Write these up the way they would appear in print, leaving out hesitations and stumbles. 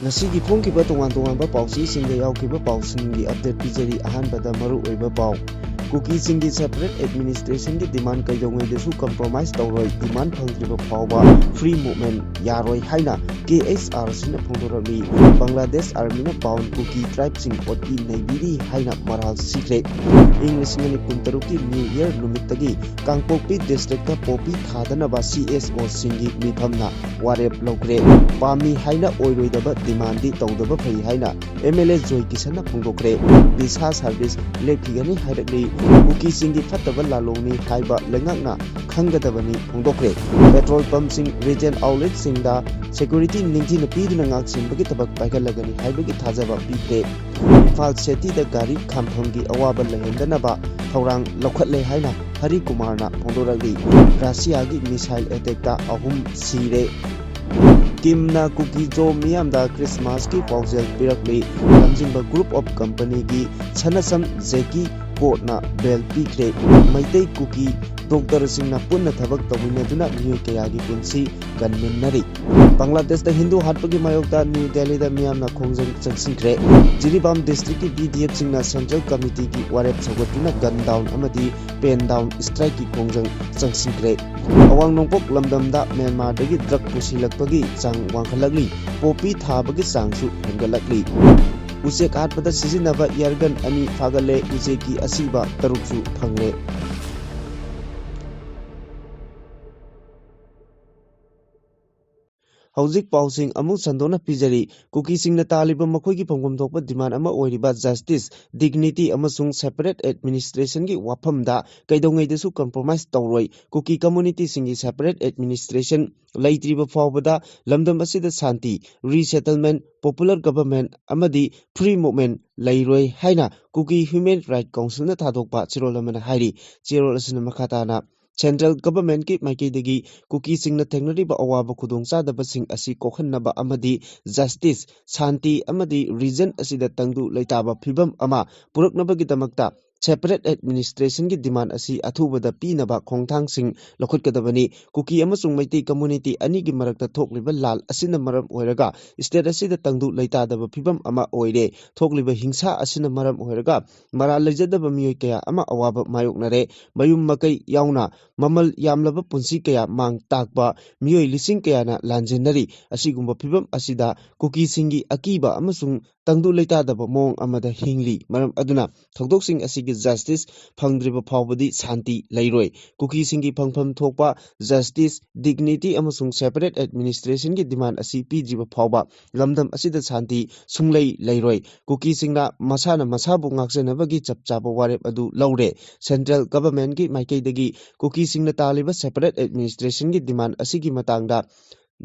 Nasigi phongkiba tongan-tonganba pausisingda yaukhiba pausingi update pijari ahanbada maruoiba pau cookie singi separate administration ki demand kaidongwei desu compromise tawroi demand phangriba phawba free movement yaroi haina KSR sina phongdorami Bangladesh army na bound cookie tribe sing oti naibiri haina maral sikre English ngani puntaruki new year numittagi Kangpokpi district ka popi thadana ba CSO singi mithamna warep lokre pami haina oiroidaba demand di tawdaba phai haina MLA Joy Kisana phongdokre visa service lephigani haidakli cookie singi fataba lalongni haiba lengakna khanggadabani phongdokre petrol pump sing region outlet singda security ningthi na pidina ngak simbagi tabak paigalagani haibagi thajaba pite Imphal City da gari khamphanggi awaba lehendanaba thorang lokhatle haina Hari Kumar na phongdoragi Russia gi missile attack ta ahum sire Kimna cookie jo miyamda Christmas ki pausel pirakli lamjingba group of company gi chanasam zeki court na bel pikre maitei cookie doctor singna punna thabak tawinaduna miyoi kayagi punsi ganminnari Bangladesh da Hindu hatpagi mayokta New Delhi da miyamna khongjang changsikre Jiribam district ki BDF singna central committee ki warep chagotuna gun down amadi pen down strike ki khongjang changsikre awang nongpok lamdamda Myanmar dagi drug pusilakpagi chang wangkhalakli popi thabagi changsu hengalakli Usek atpada sizinaba yargan ani fagale useki asiba taruksu phangre Hauzik pausing amuk sandona pijari cookie singna taliba makhoigi phongom thokpa demand ama oiriba justice dignity amasung separate administration gi wafamda kaidongei desu compromise tawroi cookie community singi separate administration laitriba fawbada lamdam asida santi resettlement popular government amadi free movement lairoi haina cookie human right council na thadokpa chirol amana hairi chirol asina makhatana Central government ki maikidagi cookie singna thengnariba awaba khudongchadaba sing asi kokhannaba amadi justice shanti amadi region asida tangdu leitaba phibam ama puraknabagi damakta separate administration ki demand asi athubada pinaba khongthang sing lokhotgadabani cookie amasung maitei community ani gi marakta thokliba lal asina maram oiraga state asida tangdu leitadaba phibam ama oire thokliba hingsa asina maram oiraga mara lejadaba miyoi kaya ama awaba mayoknare mayum makai yauna mamal yamlaba punsi kaya mang takba miyoi lising kaya na lanjenari asigumba phibam asida cookie singi akiba amasung tangdu leitadaba mong amada hingli maram aduna thokdok sing asigi justice phangdriba phawbadi shanti lairoi cookie singi phangpham thokpa justice dignity amasung separate administration gi demand asi pijriba phawba lamdam asida shanti sunglei lairoi cookie singna masana masabu ngakjenabagi chapchaba warep adu laure central government gi maikeidagi cookie singna taliba separate administration gi demand asigi matangda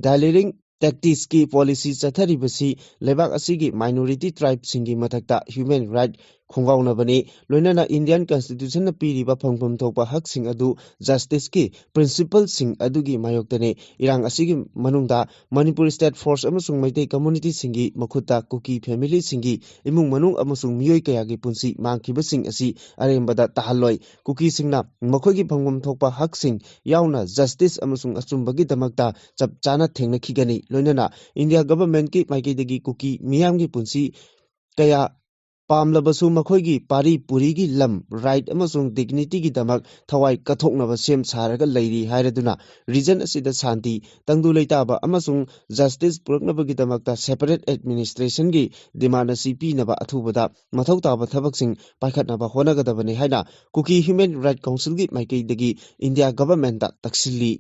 dialing tactics ki policy chatharibasi lebak asigi minority tribe singi mathakta human right khonggauna bani loinana Indian constitution na piriba phangpham thokpa hak sing adu justice ki principle sing adugi mayoktane irang asigi manungda Manipur state force amasung maitei community singi makhutta cookie family singi imung manung amasung miyoi kaya gi punsi mangkhiba sing asi arembada tahalloi cookie singna makhoigi phangpham thokpa hak sing yauna justice amasung achumbagi damakta chapchana thengnakhigani loinana India government ki maikeidagi cookie miyam gi punsi kaya Pamlabasu makhoigi pari purigi lam right amasung dignity gi damak thawai kathoknaba sem saraga lairi hairaduna region asida shanti tangdu leitaba amasung justice puraknaba gi damakta separate administration gi demand asi pinaba athubada mathau taba thabaksing paikhatnaba honagadabani haina cookie human right council gi maikeidagi India government ta taksilli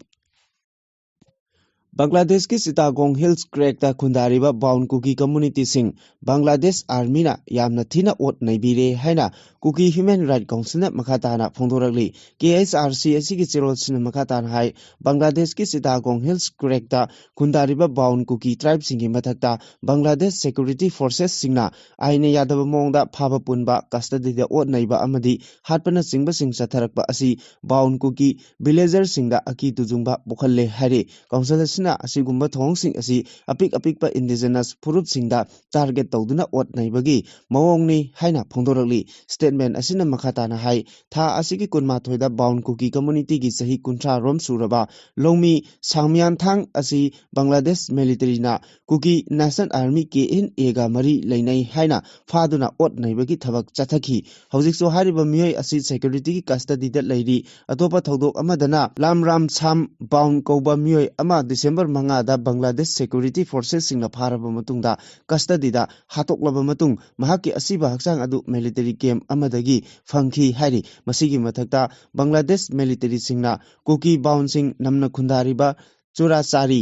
Bangladesh ki Chittagong Hills Crack ta khundariba bound cookie community sing Bangladesh army na yamna thina ot naibire haina cookie human right council na makhatana phongdorakli KSRC asigi chirol sin makhatan hai Bangladesh ki Chittagong Hills Crack ta khundariba bound cookie tribe singi mathakta Bangladesh security forces singna aine yadaba mongda phaba punba custody da ot naiba amadi hatpana singba sing chatharakpa asi bound cookie villager singda aki tujungba bokhalle hari council asina asigumba thongsing asi apik apikpa indigenous furup-singda target tawduna ot naibagi mawongni haina phongdorali statement asina makhatana hai tha asigi kunmathoida bound kuki community gi sahi kunthra rom suraba longmi sangmyan thang asi Bangladesh military na kuki national army KNA ga mari leinai haina phaduna ot naibagi thabak chathaki hojikso hariba miyoi asi security gi custody da leiri atopa thodok amadana lamram sam bound koba miyoi ama December 5 da Bangladesh security forces singna pharaba matungda custody da hatoklaba matung mahaki asiba haksang adu military camp amadagi phangki hairi masigi mathakta Bangladesh military singna kuki bound sing namna khundariba churachari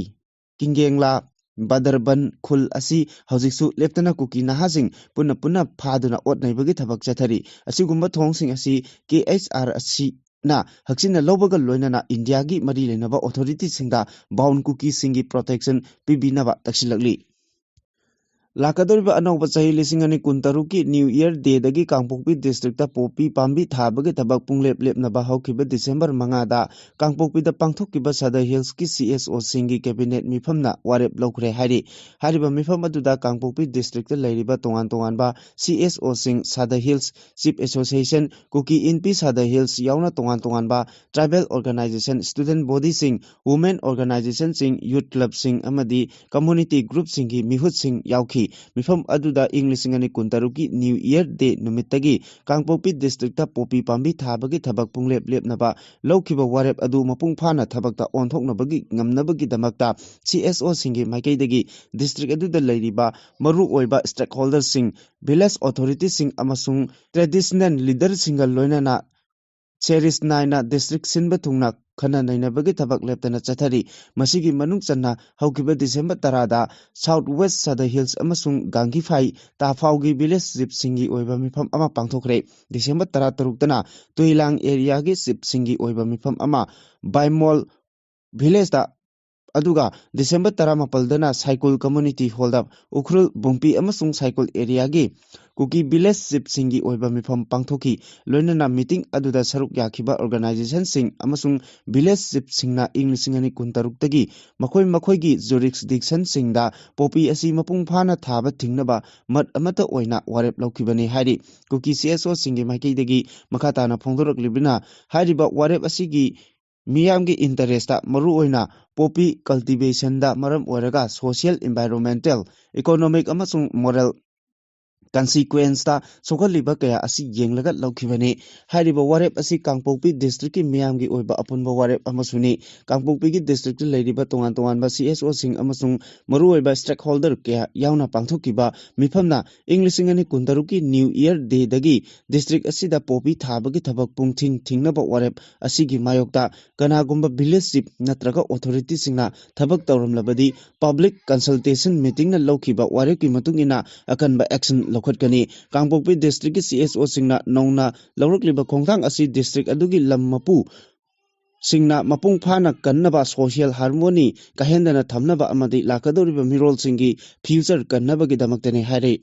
kingengla Badarban khul asi hojiksu leptana kuki nahasing punna phaduna ot naibagi thabak chathari asigumba thongsing asi KHR asi na haksina lobaga loinana India gi mari lenaba authority singda bound kuki singi protection pibinaba taksilakli Lakadoriba anauba chahi lising ani kuntaruki New Year Day dagi Kangpokpi district ta popi pambi thabagi tabak punglep lepnaba haukiba December 5 da Kangpokpi da pangthokkiba Sada Hills ki CSO singi cabinet mifamna warep lokre hari hariba mifam aduda Kangpokpi district ta leiriba tongan ba CSO sing Sada Hills Chief Association Kuki Inpi Sada Hills yauna tongan ba tribal organization student body sing women organization sing youth club sing amadi community group singi mihut sing yauki mifam aduda English ngani kuntaruki New Year Day numittagi Kangpokpi district ta popi pambi thabagi thabak punglep lepnaba lawkiba warep adu mapung phana thabakta onthoknabagi ngamnabagi damakta CSO singi maikaidagi district aduda leiriba maru oiba stakeholders sing village authorities sing amasung traditional leaders singa loinana Cheris Naina district sinba thungna khana nainabagi thabak leptana chathari masigi manung channa haukiba December 10 da South West Sada Hills amasung Gangifai Tafaugi village zip singi oiba mifam ama pangthokre December 13 tana Tuilang area gi zip singi oiba mifam ama Baimol village da aduga December 18 dana cycle community hold up Ukhrul Bungpi amasung cycle area gi Kuki village zip singi oiba mifam pangthoki loinana meeting aduda saruk yakhiba organization sing amasung village zip singna Englishingani kuntaruk tagi makhoi gi jurisdiction singda popi asi mapung phana thaba thingnaba mat amata oina warep laukibani hari Kuki CSO singi maikei dagi makhatana phongdorok libina hariba warep asigi miyamgi interest ta maru oina popi cultivation da maram oraga social environmental economic amasung moral consequence ta sokaliba kaya asi yenglaga laukibani hariba warep asi Kangpokpi district ki miyamgi oiba apunba warep amasuni Kangpokpi gi district leiriba tongan ba CSO sing amasung maru oiba stakeholder kaya yauna pangthokiba mifamna Englishingani kuntaruki New Year Day dagi district asida popi thabagi thabak pungthing thingnaba warep asigi mayokta kanagumba village chief natraga authority singna thabak tawramlabadi public consultation meeting na laukiba warep ki matungina akanba action lokhatkani Kangpokpi district ki CSO singna nongna lawrakliba khongthang asi district adugi lam mapu singna mapung phana kannaba social harmony kahendana thamnaba amadi lakadoriba mirol singi future kannaba gi damaktani hare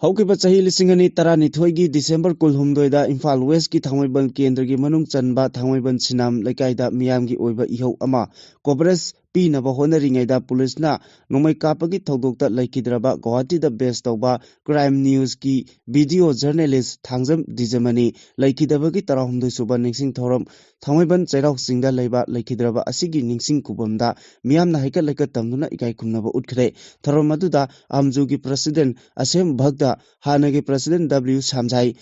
Haukiba chahi lisingani tarani thoigi December 12 da Imphal West ki Thangmaiban Kendra gi manung chanba Thangmaiban Sinam Laikai da miyamgi oiba ihau ama coverage pinaba honaringaida police na nongmai kapagi thodokta laikidraba Guwahati da base tawba crime news ki video journalist Thangjam Dijamani laikidabagi tarahumdoi suba ningsing thoram Thangmaiban Chairau singda leiba laikidraba asigi ningsing kubamda miyamna haika laika tamduna ikai khumnaba utkre thoram aduda amju gi president Asem Bhagda hanagi president W Samjai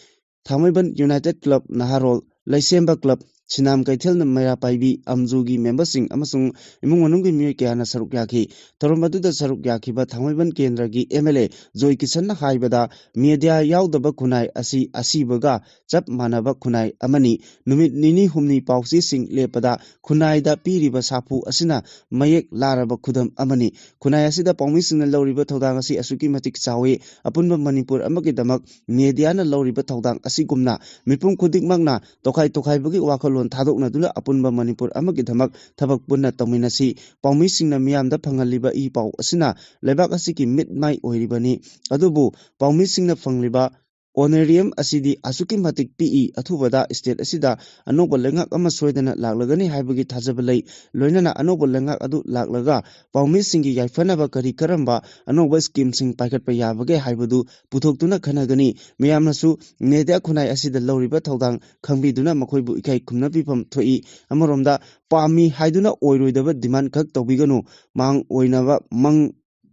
Thangmaiban United Club Naharol Laisemba Club Sinam Kaithel na Maya Paibi Amjugi membersing amasung imung manunggi miyoi kayana saruk yaki thorom aduda saruk yakiba Thangmaiban Kendra gi MLA Joy Kisan na haibada media yaudaba khunai asibaga chap manaba khunai amani numit nini humni pausi sing lepada khunai da piriba sapu asina mayek laraba khudam amani khunai asida paumi singna lawriba thodang asi asuki matik chawi apunba Manipur amagi damak media na lawriba thodang asigumna mipum khudikmakna tokhai bagi wakhalon thadokna duna apunba Manipur amagi dhamak thabak punna tawminasi paumi singna miyamda phangalliba I pau asina lebak asiki mitmai oiribani adubu paumi singna phangliba Honorarium asidi asuki matik PE athubada state asida anoba lengak ama soidana laglagani haibagi thajabalai loinana anoba lengak adu laglaga paumi singi yaifanaba kari karamba anoba scheme sing paikatpa yabage haibadu puthokduna khanagani miyamnasu media khunai asida lawriba thodang khangbiduna makoibu ikai khumna pifam thoi amaromda pami haiduna oiroidaba demand khak tawbiganu mang oinaba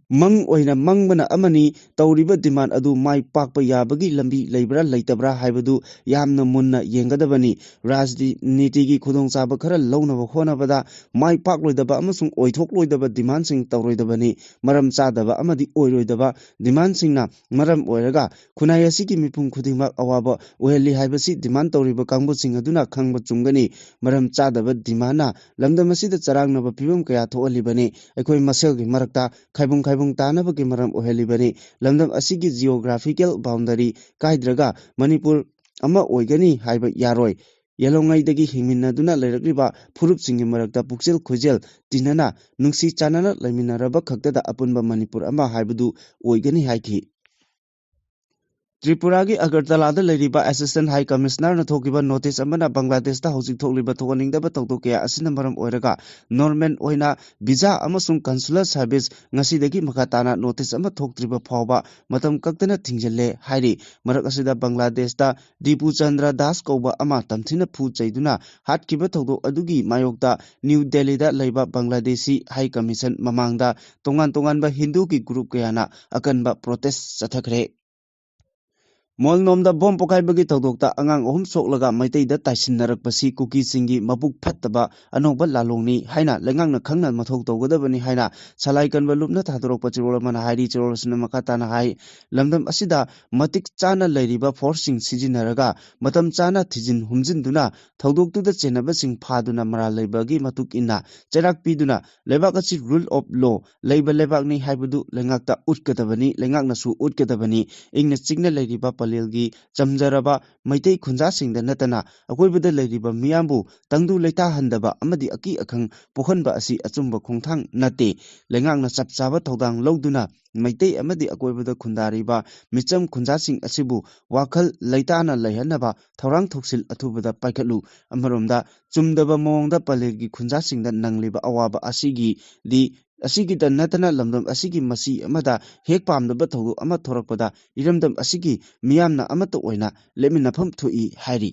mang oina mangbana amani tawriba demand adu mai pakpa yabagi lambi leibra leitabra haibadu yamna munna yengadabani rajniti gi khudong chaba khara launaba honabada mai pakloidaba amasung oithokloidaba demand sing tawroidabani maram chadaba amadi oiroidaba demand singna maram oiraga khunai asigi mipum khudingmak awaba oheli haibasi demand tawriba kangbu sing aduna khangba chungani maram chadaba dimana lamdamasida charangnaba pibam kaya thoalibani ekhoi maselgi marakta khaibung tanabagi maram ohelibani lamdam asigi geographical boundary kaidраga manipur ama oigani haiba yaroi yelongaidagi hingminnaduna leirakriba phurupsingi marakta puksel khojel tinana nungsi chanana laiminaraba khaktada apunba manipur ama haibadu oigani haiki Tripura ki Agartala da leriba Assistant High Commissioner na thokiba notice amana Bangladesh da hojik thokliba thokaningda ba tawtokya asina maram oiraga Norman oina visa amasung consular service ngasidagi makatana notice ama thoktriba phawba matam kaktana thingjalle hairi marak asida Bangladesh da Dipu Chandra Das kauba ama tamthina phu chaiduna hatkiba thawdok adugi mayokta New Delhi da leiba Bangladeshi High Commission mamangda tongan ba Hindu ki group kayana akanba protest chathakre Mol nomda bom pokaibagi tawdokta angang ohum soklaga maitei da taisinnarakpasi kuki singi mabuk phattaba anoba lalongni haina lengang na khangna mathok tawgadabani haina salai kanba lupna thadorokpa chirol mana hairi chirol sina makata na hai lamdam asida matik chana leiriba forcing sijinaraga matam chana thijin humjinduna thawdoktuda chenaba sing phaduna mara leibagi matuk inna cherak piduna lebak achi rule of law leiba lebak ni haibadu lengakta utkadabani lengakna su utkadabani ingna chingna leiriba palelgi chamjaraba maitei khunja singda natana akoibada leiriba miyambu tangdu leita handaba amadi aki akhang pokhanba asi achumba khongthang nate lengangna chapchaba thodang loduna maitei amadi akoibada khundariba micham khunja sing asibu wakhal leitana leihanaba thorang thoksil athubada paikhalu amaromda chumdaba mongda palelgi khunja singda nangliba awaba asigi da natana lamdam asigi masi amada hek pamdaba thodu ama thorakpada iramdam asigi miyamna amata oina leminafam thui hairi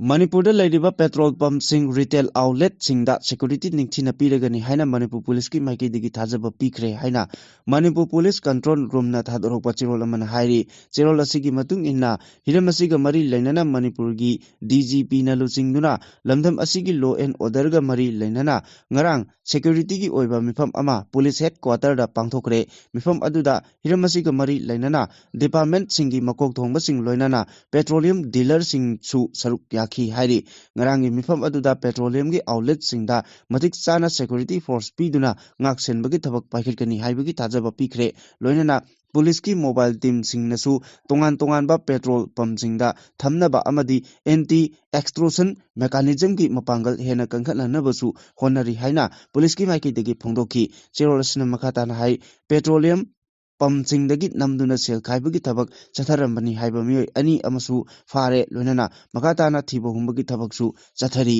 Manipur da leiriba petrol pump sing retail outlet singda security ningthina piragani haina Manipur police ki maiki digi thajaba pikre haina Manipur police control room na thadorokpa chirol amana hairi chirol asigi matung inna hiram asiga mari leinana Manipur gi DGP na luchingduna lamdam asigi law and order ga mari leinana ngarang security gi oiba mifam ama police headquarter da pangthokre mifam aduda hiram asiga mari leinana department singi makok thongba sing loinana petroleum dealer sing su saruk khi hairi ngarangi mifam aduda petroleum gi outlet singda matik chana security force piduna ngak senbagi thabak paikhatkani haibagi thajaba pikre loinana police ki mobile team singnasu tongan ba petrol pump singda thamnaba amadi anti extortion mechanism gi mapangal hena kangkhatna basu honari haina police ki maiki degi phongdoki cherolsna makhata na hai petroleum pamsingdagi namduna sel khaibagi thabak chatharambani haiba mioi ani amasu fare loinana makatana thibo humbagi thabaksu chathari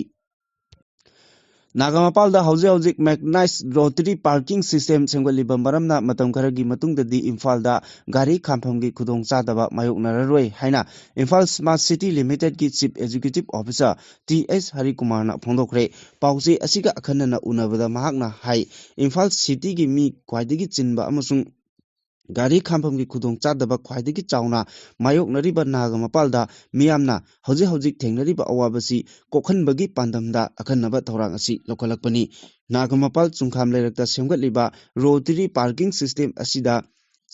Nagamapal da hauzik mechanized rotary parking system semgaliba maramna matam kharagi matungdadi Imphal da gari khampham khudong chadaba mayoknararoi haina Imphal Smart City Limited ki Chief Executive Officer TS Harikumar na phongdokre pause asiga akhanna unabada mahakna hai Imphal City gi mi khwaidagi chinba amasung Gari khampham gi khudong chadaba khwaidagi chauna mayoknariba Nagamapalda miyamna hauzik thengnariba awabasi kokhanbagi pandamda akhanaba thorang asi lokhalakpani Nagamapal chungkham leirakta semgatliba rotary parking system asida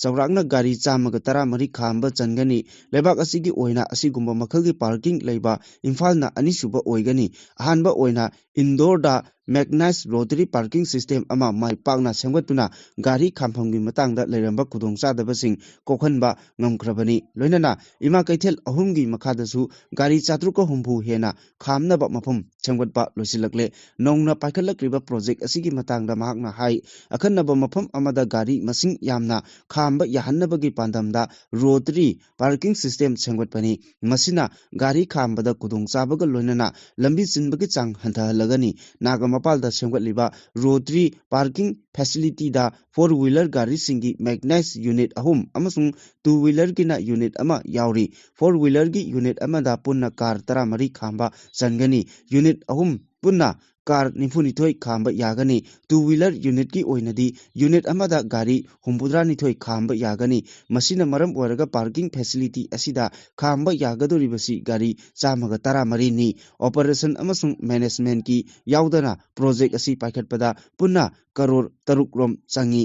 Chawrakna gari chamaga tara mari khamba changani lebak asigi oina asigumba makhalgi parking leiba Imphal na anisuba oigani ahanba oina indoor da mechanized rotary parking system ama mai pakna semgatuna gari khampham gi matangda leiramba khudong chadabasing kokhanba ngamkrabani loinana ima kaithel ahum gi makhadasu gari chatruka humbu hena khamnaba mafum ꯁꯦꯝꯒꯠꯄ ꯂꯣꯏꯁꯤꯜꯂꯛꯂꯦ ꯅꯧꯅ ꯄꯥꯏꯈꯠꯂꯛꯂꯤꯕ project ꯑꯁꯤꯒꯤ ꯃꯇꯥꯡꯗ ꯃꯍꯥꯛꯅ ꯍꯥꯏ ꯑꯈꯟꯅꯕ ꯃꯐꯝ ꯑꯃꯗ ꯒꯥꯔꯤ ꯃꯁꯤꯡ ꯌꯥꯝꯅ ꯈꯥꯝꯕ ꯌꯥꯍꯟꯅꯕꯒꯤ ꯄꯥꯟꯗꯝꯗ ꯔꯣꯇꯔꯤ ꯄꯥꯔꯀꯤꯡ ꯁꯤꯁꯇꯦꯝ ꯁꯦꯝꯒꯠꯄꯅꯤ ꯃꯁꯤꯅ ꯒꯥꯔꯤ ꯈꯥꯝꯕꯗ ꯈꯨꯗꯣꯡꯆꯥꯕꯒ ꯂꯣꯏꯅꯅ ꯂꯝꯕꯤ ꯆꯤꯟꯕꯒꯤ ꯆꯥꯡ ꯍꯟꯊꯍꯜꯂꯒꯅꯤ ꯅꯥꯒꯥꯃꯄꯥꯜꯗ ꯁꯦꯝꯒꯠꯂꯤꯕ ꯔꯣꯇꯔꯤ ꯄꯥꯔꯀꯤꯡ ꯐꯦꯁꯤꯂꯤꯇꯤꯗ 4-wheeler ꯒꯥꯔꯤꯁꯤꯡꯒꯤ ꯃꯦꯛꯅꯥꯏꯖ ꯌꯨꯅꯤꯠ 3 ꯑꯃꯁꯨꯡ 2-wheelerꯒꯤꯅ ꯌꯨꯅꯤꯠ 1 ꯌꯥꯎꯔꯤ 4-wheelerꯒꯤ ꯌꯨꯅꯤꯠ ꯑꯃꯗ ꯄꯨꯟꯅ ꯀꯥꯔ 13 ꯈꯥꯝꯕ ꯆꯟꯒꯅꯤ ꯌꯨꯅꯤꯠ 3 ꯄꯨꯟꯅ ꯀꯥꯔ 92 ꯈꯥꯝꯕ ꯌꯥꯒꯅꯤ 2-wheeler ꯌꯨꯅꯤꯠꯀꯤ ꯑꯣꯏꯅꯗꯤ ꯌꯨꯅꯤꯠ ꯑꯃꯗ ꯒꯥꯔꯤ 62 ꯈꯥꯝꯕ ꯌꯥꯒꯅꯤ ꯃꯁꯤꯅ ꯃꯔꯝ ꯑꯣꯏꯔꯒ ꯄꯥꯔꯀꯤꯡ ꯐꯦꯁꯤꯂꯤꯇꯤ ꯑꯁꯤꯗ ꯈꯥꯝꯕ ꯌꯥꯒꯗꯧꯔꯤꯕꯁꯤ ꯒꯥꯔꯤ 113 ꯅꯤ ꯑꯣꯄꯔꯦꯁꯟ ꯑꯃꯁꯨꯡ ꯃꯦꯅꯦꯖꯃꯦꯟꯠꯀꯤ ꯌꯥꯎꯗꯅ ꯄ꯭ꯔꯣꯖꯦꯛ ꯑꯁꯤ ꯄꯥꯏꯈꯠꯄꯗ ꯄꯨꯟꯅ ꯀꯔꯣꯔ 3 ꯔꯣꯝ ꯆꯪꯏ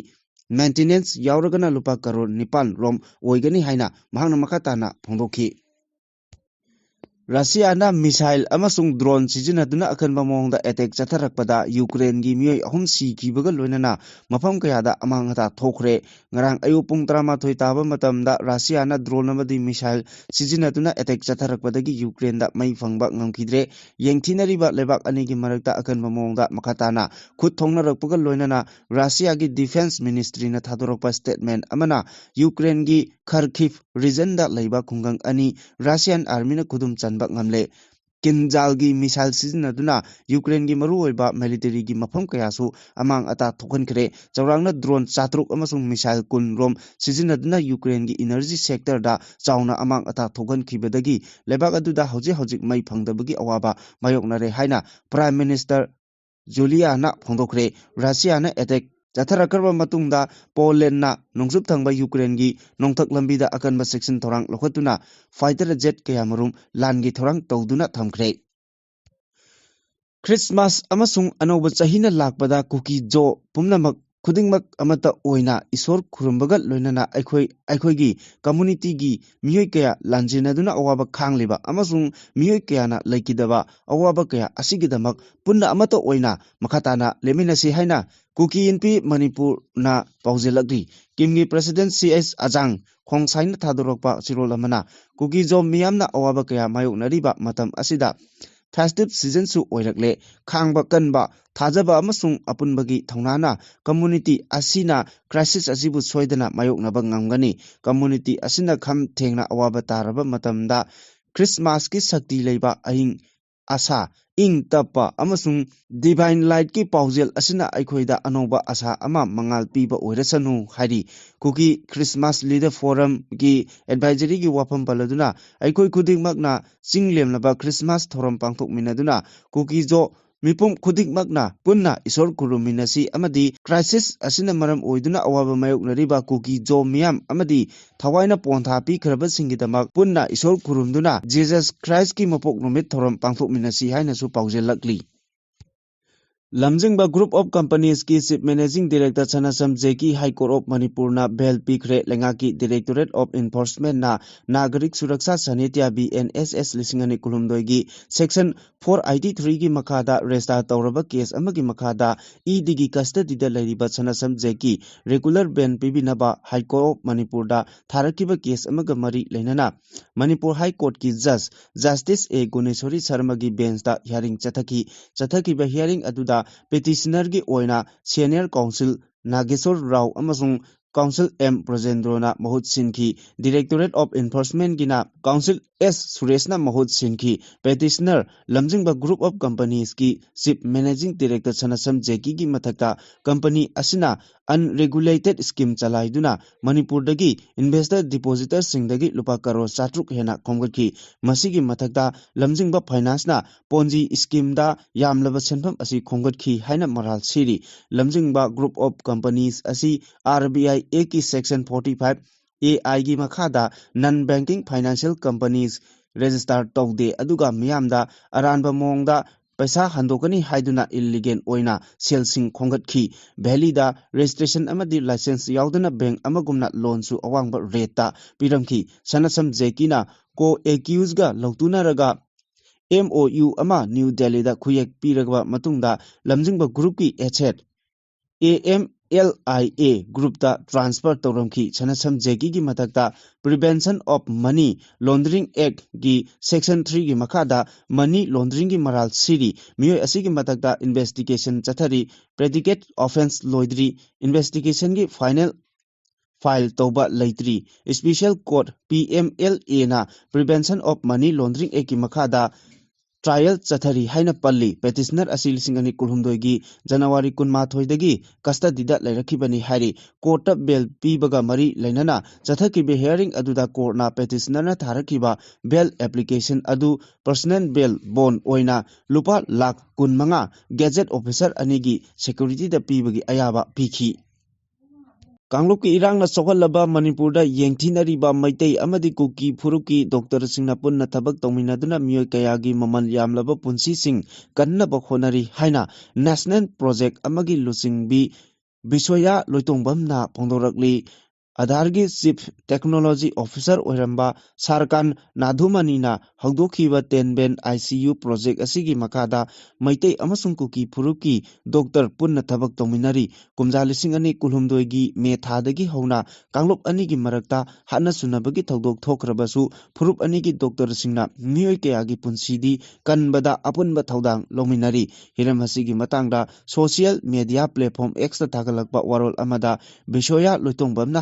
ꯃꯦꯟꯇꯦꯅꯦꯟꯁ ꯌꯥꯎꯔꯒꯅ ꯂꯨꯄꯥ ꯀꯔꯣꯔ 9 ꯔꯣꯝ ꯑꯣꯏꯒꯅꯤ ꯍꯥꯏꯅ ꯃꯍꯥꯛꯅ ꯃꯈꯥ ꯇꯥꯅ ꯐꯣꯡꯗꯣꯛꯈꯤ ꯔꯁꯤꯌꯥꯅ ꯃꯤꯁꯥꯏꯜ ꯑꯃꯁꯨꯡ ꯗ꯭ꯔꯣꯟ ꯁꯤꯖꯤꯟꯅꯗꯨꯅ ꯑꯀꯟꯕ ꯃꯑꯣꯡꯗ ꯑꯦꯇꯦꯛ ꯆꯠꯊꯔꯛꯄꯗ ꯌꯨꯀ꯭ꯔꯦꯟꯒꯤ ꯃꯤꯑꯣꯏ 3 ꯁꯤꯈꯤꯕꯒ ꯂꯣꯏꯅꯅ ꯃꯐꯝ ꯀꯌꯥꯗ ꯑꯃꯥꯡ ꯑꯇꯥ ꯊꯣꯛꯈ꯭ꯔꯦ ꯉꯔꯥꯡ ꯑꯌꯨꯛ ꯄꯨꯡ 12 ꯇꯥꯕ ꯃꯇꯝꯗ ꯔꯁꯤꯌꯥꯅ ꯗ꯭ꯔꯣꯟ ꯑꯃꯗꯤ ꯃꯤꯁꯥꯏꯜ ꯁꯤꯖꯤꯟꯅꯗꯨꯅ ꯑꯦꯇꯦꯛ ꯆꯠꯊꯔꯛꯄꯗꯒꯤ ꯌꯨꯀ꯭ꯔꯦꯟꯗ ꯃꯩ ꯐꯪꯕ ꯉꯝꯈꯤꯗ꯭ꯔꯦ ꯌꯦꯡꯊꯤꯅꯔꯤꯕ ꯂꯩꯕꯥꯛ ꯑꯅꯤꯒꯤ ꯃꯔꯛꯇ ꯑꯀꯟꯕ ꯃꯑꯣꯡꯗ ꯃꯈꯥ ꯇꯥꯅ ꯈꯨꯠ ꯊꯣꯡꯅꯔꯛꯄꯒ ꯂꯣꯏꯅꯅ ꯔꯁꯤꯌꯥꯒꯤ ꯗꯤꯐꯦꯟꯁ ꯃꯤꯅꯤꯁꯇ꯭ꯔꯤꯅ ꯊꯥꯗꯣꯔꯛꯄ ꯁ꯭ꯇꯦꯠꯃꯦꯟꯠ ꯑꯃꯅ ꯌꯨꯀ꯭ꯔꯦꯟꯒꯤ ꯈꯔꯀꯤꯚ ꯔꯤꯖꯟꯗ ꯂꯩꯕ ꯈꯨꯡꯒꯪ 2 ꯔꯁꯤꯌꯥꯟ ꯑꯥꯔꯃꯤꯅ ꯈꯨꯗꯨꯝ ꯆꯟꯕ ꯉꯝꯂꯦ ꯀꯤꯟꯖꯥꯜꯒꯤ ꯃꯤꯁꯥꯏꯜ ꯁꯤꯖꯤꯟꯅꯗꯨꯅ ꯌꯨꯀ꯭ꯔꯦꯟꯒꯤ ꯃꯔꯨꯑꯣꯏꯕ ꯃꯤꯂꯤꯇꯔꯤꯒꯤ ꯃꯐꯝ ꯀꯌꯥꯁꯨ ꯑꯃꯥꯡ ꯑꯇꯥ ꯊꯣꯛꯍꯟꯈ꯭ꯔꯦ ꯆꯥꯎꯔꯥꯛꯅ ꯗ꯭ꯔꯣꯟ 300 ꯑꯃꯁꯨꯡ ꯃꯤꯁꯥꯏꯜ 10 ꯔꯣꯝ ꯁꯤꯖꯤꯟꯅꯗꯨꯅ ꯌꯨꯀ꯭ꯔꯦꯟꯒꯤ ꯏꯅꯔꯖꯤ ꯁꯦꯛꯇꯔꯗ ꯆꯥꯎꯅ ꯑꯃꯥꯡ ꯑꯇꯥ ꯊꯣꯛꯍꯟꯈꯤꯕꯗꯒꯤ ꯂꯩꯕꯥꯛ ꯑꯗꯨꯗ ꯍꯧꯖꯤꯛ ꯃꯩ ꯐꯪꯗꯕꯒꯤ ꯑꯋꯥꯕ ꯃꯥꯌꯣꯛꯅꯔꯦ ꯍꯥꯏꯅ ꯄ꯭ꯔꯥꯏꯝ ꯃꯤꯅꯤꯁꯇꯔ ꯖꯨꯂꯤꯌꯥꯅ ꯐꯣꯡꯗꯣꯛꯈ꯭ꯔꯦ ꯔꯁꯤꯌꯥꯅ ꯑꯦꯇꯦꯛ ꯆꯠꯊꯔꯛꯈ꯭ꯔꯕ ꯃꯇꯨꯡꯗ ꯄꯣꯂꯦꯟꯗꯅ ꯅꯣꯡꯆꯨꯞ ꯊꯪꯕ ꯌꯨꯀ꯭ꯔꯦꯟꯒꯤ ꯅꯣꯡꯊꯛ ꯂꯝꯕꯤꯗ ꯑꯀꯟꯕ ꯆꯦꯛꯁꯤꯟ ꯊꯧꯔꯥꯡ ꯂꯧꯈꯠꯇꯨꯅ ꯐꯥꯏꯇꯔ ꯖꯦꯠ ꯀꯌꯥꯃꯔꯨꯝ ꯂꯥꯟꯒꯤ ꯊꯧꯔꯥꯡ ꯇꯧꯗꯨꯅ ꯊꯝꯈ꯭ꯔꯦ ꯈ꯭ꯔꯤꯁꯃꯥꯁ ꯑꯃꯁꯨꯡ ꯑꯅꯧꯕ ꯆꯍꯤꯅ ꯂꯥꯛꯄꯗ ꯀꯨꯀꯤ ꯖꯣ ꯄꯨꯝꯅꯃꯛ ꯈꯨꯗꯤꯡꯃꯛ ꯑꯃꯠꯇ ꯑꯣꯏꯅ ꯏꯁꯣꯔ ꯈꯨꯔꯨꯝꯕꯒ ꯂꯣꯏꯅꯅ ꯑꯩꯈꯣꯏꯒꯤ ꯀꯝꯃ꯭ꯌꯨꯅꯤꯇꯤꯒꯤ ꯃꯤꯑꯣꯏ ꯀꯌꯥ ꯂꯥꯟꯖꯦꯟꯅꯗꯨꯅ ꯑꯋꯥꯕ ꯈꯥꯡꯂꯤꯕ ꯑꯃꯁꯨꯡ ꯃꯤꯑꯣꯏ ꯀꯌꯥꯅ ꯂꯩꯈꯤꯗꯕ ꯑꯋꯥꯕ ꯀꯌꯥ ꯑꯁꯤꯒꯤꯗꯃꯛ ꯄꯨꯟꯅ ꯑꯃꯠꯇ ꯑꯣꯏꯅ ꯃꯈꯥ ꯇꯥꯅ ꯂꯦꯞꯃꯤꯟꯅꯁꯤ ꯍꯥꯏꯅ ꯀꯨꯀꯤ ꯏꯟꯄꯤ ꯃꯅꯤꯄꯨꯔꯅ ꯄꯥꯎꯖꯦꯜꯂꯛꯂꯤ ꯀꯤꯝꯒꯤ ꯄ꯭ꯔꯁꯤꯗꯦꯟꯠ ꯁꯤ.ꯑꯩꯆ. ꯑꯖꯥꯡ ꯈꯣꯡꯁꯥꯏꯅ ꯊꯥꯗꯣꯔꯛꯄ ꯆꯤꯔꯣꯜ ꯑꯃꯅ ꯀꯨꯀꯤ ꯖꯣ ꯃꯤꯌꯥꯝꯅ ꯑꯋꯥꯕ ꯀꯌꯥ ꯃꯥꯌꯣꯛꯅꯔꯤꯕ ꯃꯇꯝ ꯑꯁꯤꯗ ꯐꯦꯁꯇꯤꯚ ꯁꯤꯖꯟꯁꯨ ꯑꯣꯏꯔꯛꯂꯦ ꯈꯥꯡꯕ ꯀꯟꯕ ꯊꯥꯖꯕ ꯑꯃꯁꯨꯡ ꯑꯄꯨꯟꯕꯒꯤ ꯊꯧꯅꯥꯅ ꯀꯝꯃ꯭ꯌꯨꯅꯤꯇꯤ ꯑꯁꯤꯅ ꯀ꯭ꯔꯥꯏꯁꯤꯁ ꯑꯁꯤꯕꯨ ꯁꯣꯏꯗꯅ ꯃꯥꯌꯣꯛꯅꯕ ꯉꯝꯒꯅꯤ ꯀꯝꯃ꯭ꯌꯨꯅꯤꯇꯤ ꯑꯁꯤꯅ ꯈꯝ ꯊꯦꯡꯅ ꯑꯋꯥꯕ ꯇꯥꯔꯕ ꯃꯇꯝꯗ ꯈ꯭ꯔꯤꯁꯃꯥꯁꯀꯤ ꯁꯛꯇꯤ ꯂꯩꯕ ꯑꯏꯪ ꯑꯁꯥ ꯏꯪ ꯇꯞꯄ ꯑꯃꯁꯨꯡ ꯗꯤꯚꯥꯏꯟ ꯂꯥꯏꯠꯀꯤ ꯄꯥꯎꯖꯦꯜ ꯑꯁꯤꯅ ꯑꯩꯈꯣꯏꯗ ꯑꯅꯧꯕ ꯑꯁꯥ ꯑꯃ ꯃꯉꯥꯜ ꯄꯤꯕ ꯑꯣꯏꯔꯁꯅꯨ ꯍꯥꯏꯔꯤ ꯀꯨꯀꯤ ꯈ꯭ꯔꯤꯁꯃꯥꯁ ꯂꯤꯗꯔ ꯐꯣꯔꯝꯒꯤ ꯑꯦꯗꯚꯥꯏꯖꯔꯤꯒꯤ ꯋꯥꯐꯝ ꯄꯜꯂꯗꯨꯅ ꯑꯩꯈꯣꯏ ꯈꯨꯗꯤꯡꯃꯛꯅ ꯆꯤꯡꯂꯦꯝꯂꯕ ꯈ꯭ꯔꯤꯁꯃꯥꯁ ꯊꯧꯔꯝ ꯄꯥꯡꯊꯣꯛꯃꯤꯟꯅꯗꯨꯅ ꯀꯨꯀꯤ ꯖꯣ ꯃꯤꯄꯨꯝ ꯈꯨꯗꯤꯡꯃꯛꯅ ꯄꯨꯟꯅ ꯏꯁꯣꯔ ꯈꯨꯔꯨꯝꯃꯤꯟꯅꯁꯤ ꯑꯃꯗꯤ ꯀ꯭ꯔꯥꯏꯁꯤꯁ ꯑꯁꯤꯅ ꯃꯔꯝ ꯑꯣꯏꯗꯨꯅ ꯑꯋꯥꯕ ꯃꯥꯌꯣꯛꯅꯔꯤꯕ ꯀꯨꯀꯤ ꯖꯣ ꯃꯤꯌꯥꯝ ꯑꯃꯗꯤ ꯊꯋꯥꯏꯅ ꯄꯣꯟꯊꯥ ꯄꯤꯈ꯭ꯔꯕꯁꯤꯡꯒꯤꯗꯃꯛ ꯄꯨꯟꯅ ꯏꯁꯣꯔ ꯈꯨꯔꯨꯝꯗꯨꯅ ꯖꯤꯖꯁ ꯈ꯭ꯔꯥꯏꯁꯀꯤ ꯃꯄꯣꯛ ꯅꯨꯃꯤꯠ ꯊꯧꯔꯝ ꯄꯥꯡꯊꯣꯛꯃꯤꯟꯅꯁꯤ ꯍꯥꯏꯅꯁꯨ ꯄꯥꯎꯖꯦꯜꯂꯛꯂꯤ ꯂꯝꯖꯤꯡꯕ ꯒ꯭ꯔꯨꯞ ꯑꯣꯐ ꯀꯝꯄꯅꯤꯖꯀꯤ chief managing director Sanasam Jackie high court of ꯃꯅꯤꯄꯨꯔꯅ ꯕꯦꯜ ꯄꯤꯈ꯭ꯔꯦ ꯂꯩꯉꯥꯛꯀꯤ ꯗꯤꯔꯦꯛꯇꯣꯔꯦꯠ ꯑꯣꯐ ꯏꯟꯐꯣꯔꯁꯃꯦꯟꯠꯅ ꯅꯥꯒꯔꯤꯛ ꯁꯨꯔꯛꯁꯥ ꯁꯥꯅꯤꯇ꯭ꯌ BNSS 2022ꯒꯤ ꯁꯦꯛꯁꯟ 483ꯒꯤ ꯃꯈꯥꯗ ꯔꯦꯖꯤꯁꯇꯥꯔ ꯇꯧꯔꯕ ꯀꯦꯁ ꯑꯃꯒꯤ ꯃꯈꯥꯗ ꯏꯗꯤꯒꯤ ꯀꯁꯇꯗꯤꯗ ꯂꯩꯔꯤꯕ ꯁꯅꯥꯁꯝ ꯖꯦꯀꯤ ꯔꯦꯒꯨꯂꯔ ꯕꯦꯟ ꯄꯤꯕꯤꯅꯕ ꯍꯥꯏ ꯀꯣꯔꯠ ꯑꯣꯐ ꯃꯅꯤꯄꯨꯔꯗ ꯊꯥꯔꯛꯈꯤꯕ ꯀꯦꯁ ꯑꯃꯒ ꯃꯔꯤ ꯂꯩꯅꯅ ꯃꯅꯤꯄꯨꯔ ꯍꯥꯏ ꯀꯣꯔꯠꯀꯤ ꯖꯖ ꯖꯁꯇꯤꯁ A. ꯒꯨꯅꯦꯁꯣꯔꯤ ꯁꯔꯃꯒꯤ ꯕꯦꯟꯆꯇ ꯍꯤꯌꯥꯔꯤꯡ ꯆꯠꯊꯈꯤꯕ ꯍꯤꯌꯥꯔꯤꯡ ꯑꯗꯨꯗ ꯄꯦꯇꯤꯁꯅꯔꯒꯤ ꯑꯣꯏꯅ ꯁꯦꯅꯤꯌꯔ ꯀꯥꯎꯟꯁꯤꯜ ꯅꯥꯒꯦꯁꯣꯔ ꯔꯥꯎ ꯑꯃꯁꯨꯡ ꯀꯥꯎꯟꯁꯤꯜ M. ꯕ꯭ꯔꯖꯦꯟꯗ꯭ꯔꯣꯅ ꯃꯍꯨꯠ ꯁꯤꯟꯈꯤ ꯗꯤꯔꯦꯛꯇꯣꯔꯦꯠ ꯑꯣꯐ ꯏꯟꯐꯣꯔꯁꯃꯦꯟꯠꯒꯤꯅ ꯀꯥꯎꯟꯁꯤꯜ S. ꯁꯨꯔꯦꯁꯅ ꯃꯍꯨꯠ ꯁꯤꯟꯈꯤ ꯄꯦꯇꯤꯁꯅꯔ ꯂꯝꯖꯤꯡꯕ ꯒ꯭ꯔꯨꯞ ꯑꯣꯐ ꯀꯝꯄꯅꯤꯖꯀꯤ ꯆꯤꯞ ꯃꯦꯅꯦꯖꯤꯡ ꯗꯤꯔꯦꯛꯇꯔ ꯁꯅꯥꯁꯝ ꯖꯦꯀꯤꯒꯤ ꯃꯊꯛꯇ ꯀꯝꯄꯅꯤ ꯑꯁꯤꯅ ꯑꯟꯔꯦꯒꯨꯂꯦꯇꯦꯗ ꯁ꯭ꯀꯤꯝ ꯆꯂꯥꯏꯗꯨꯅ ꯃꯅꯤꯄꯨꯔꯗꯒꯤ ꯏꯟꯚꯦꯁꯇꯔ ꯗꯤꯄꯣꯖꯤꯇꯔꯁꯤꯡꯗꯒꯤ ꯂꯨꯄꯥ ꯀꯔꯣꯔ 700 ꯍꯦꯟꯅ ꯈꯣꯝꯒꯠꯈꯤ ꯃꯁꯤꯒꯤ ꯃꯊꯛꯇ ꯂꯝꯖꯤꯡꯕ ꯐꯥꯏꯅꯥꯟꯁꯅ ꯄꯣꯟꯖꯤ ꯁ꯭ꯀꯤꯝꯗ ꯌꯥꯝꯂꯕ ꯁꯦꯟꯐꯝ ꯑꯁꯤ ꯈꯣꯝꯒꯠꯈꯤ ꯍꯥꯏꯅ ꯃꯔꯥꯜ ꯁꯤꯔꯤ ꯂꯝꯖꯤꯡꯕ ꯒ꯭ꯔꯨꯞ ꯑꯣꯐ ꯀꯝꯄꯅꯤꯖ ꯑꯁꯤ RBI Actꯀꯤ ꯁꯦꯛꯁꯟ 45(a)(i)ꯒꯤ ꯃꯈꯥꯗ ꯅꯟ ꯕꯦꯡꯀꯤꯡ ꯐꯥꯏꯅꯥꯟꯁꯤꯌꯦꯜ ꯀꯝꯄꯅꯤꯖ ꯔꯦꯖꯤꯁꯇꯥꯔ ꯇꯧꯗꯦ ꯑꯗꯨꯒ ꯃꯤꯌꯥꯝꯗ ꯑꯔꯥꯟꯕ ꯃꯑꯣꯡꯗ ꯄꯩꯁꯥ ꯍꯟꯗꯣꯛꯀꯅꯤ ꯍꯥꯏꯗꯨꯅ ꯏꯜꯂꯤꯒꯦꯜ ꯑꯣꯏꯅ ꯁꯦꯜꯁꯤꯡ ꯈꯣꯝꯒꯠꯈꯤ ꯚꯦꯂꯤꯗ ꯔꯦꯖꯤꯁꯇ꯭ꯔꯦꯁꯟ ꯑꯃꯗꯤ ꯂꯥꯏꯁꯦꯟꯁ ꯌꯥꯎꯗꯅ ꯕꯦꯡꯛ ꯑꯃꯒꯨꯝꯅ ꯂꯣꯟꯁꯨ ꯑꯋꯥꯡꯕ ꯔꯦꯠꯇ ꯄꯤꯔꯝꯈꯤ ꯁꯅꯥꯁꯝ ꯖꯦꯀꯤꯅ ꯀꯣ-ꯑꯦꯀ꯭ꯌꯨꯖꯒ ꯂꯧꯇꯨꯅꯔꯒ MOU ꯑꯃ ꯅ꯭ꯌꯨ ꯗꯦꯜꯂꯤꯗ ꯈꯨꯌꯦꯛ ꯄꯤꯔꯕ ꯃꯇꯨꯡꯗ ꯂꯝꯖꯤꯡꯕ ꯒ꯭ꯔꯨꯞꯀꯤ asset AM LIA Groupta transfer tauramki Chanasam Jeki gi matakta Prevention of Money Laundering Act gi Section 3 gi makada money laundering gi maral siri miyoi asigi matakta investigation chathari predicate offense loidri investigation gi final file tauba laitri Special Court PMLA na Prevention of Money Laundering Act gi makada trial chathari haina palli petitioner asil singani kulhumdoi January 18 dagi custody da lairakibani hari court bail pibaga mari lainana chathakibe hearing aduda court na petitioner na tharakiba bail application adu personal bail bond oina lupa lakh 15 gazette officer anigi security da pibagi ayaba pikhi Kangluk ki irang na sokalaba Manipur da yengthinariba maitai amadi kuki furuki doctor singna punna thabak tawminaduna miyoi kayagi mamal yamlaba punsi sing kannaba khonari haina national project amagi lusingbi Biswaya loitongbamna phongdorakli Aadhaar gi Chief Technology Officer oiramba Sarkan Nadhumanina hagdokhiba 10 ben ICU project asigi makada maitai amasung kuki furuki doctor punna thabak tawminari kumja lising ani kulhumdoi gi me thadagi hauna kanglop ani gi marakta hana sunabagi thogdok thokrabasu furup ani gi doctor singna miyoi kaya gi punsidi kanbada apunba thodang lominari hiram hasigi matangda social media platform X ta thagalakpa warol amada Biswaya loitongbamna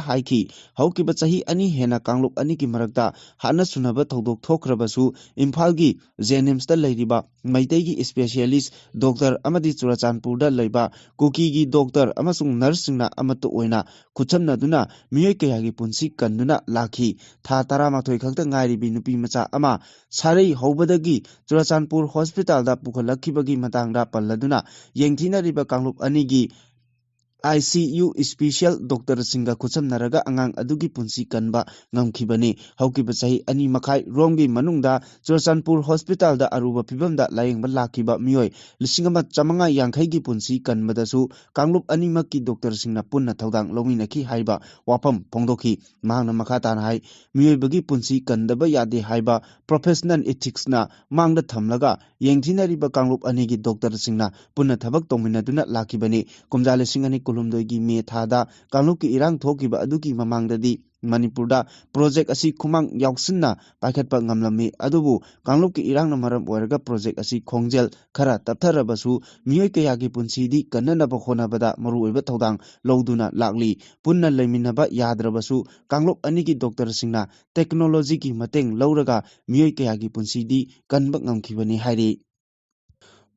haukiba chahi ani hena kangluk ani ki marakta hana sunaba thodok thokrabasu Imphal gi Jenims ta leiriba maitai gi specialist doctor amadi Churachandpur da leiba kuki gi doctor amasung nurse singna amato oina khuchamna duna miyoi kaya gi punsi kannuna lakhi tha 13 khakta ngairi bi nupi macha ama sarei hobadagi Churachandpur hospital da pukhalakibagi matangda palladuna yengthina riba kangluk ani gi ICU Special Doctor Singa Kucham Naraga Angang Adugi Punsi Kanba Ngamkibani Haukiba Sahi Ani Makai Romgi Manungda Churachandpur Hospital da Aruba Pibamda Layingba Lakiba Miyoi Lisingama Chamanga Yankai gi Punsi Kanbadasu Kanglup Ani Maki Doctor Singna Punna Thaudang Lominaki Haiba Wapam Pongdoki Mahangna Makhatan Hai Miyoi Bagi Punsi Kandaba Yade Haiba Professional Ethics na Mangda Thamlaga Yengthinariba Kanglup Ani gi Doctor Singna Punna Thabak Tongminaduna Lakibani Kumjale Singani Kulumdoi me thada Kangluki irang thokiba aduki mamangdadi Manipurda project asi khumang yauksinna paikhatpa ngamlami adubu Kangluki irang na maram oiraga project asi khongjel khara taptharabasu miyoi kayagi punsidi kannanaba khonabada maru oiba thodang loduna lakli punna leiminaba yadrabasu Kanglup anigi doctor singna technology ki mateng lauraga miyoi kayagi punsidi kanba ngamkhibani hairi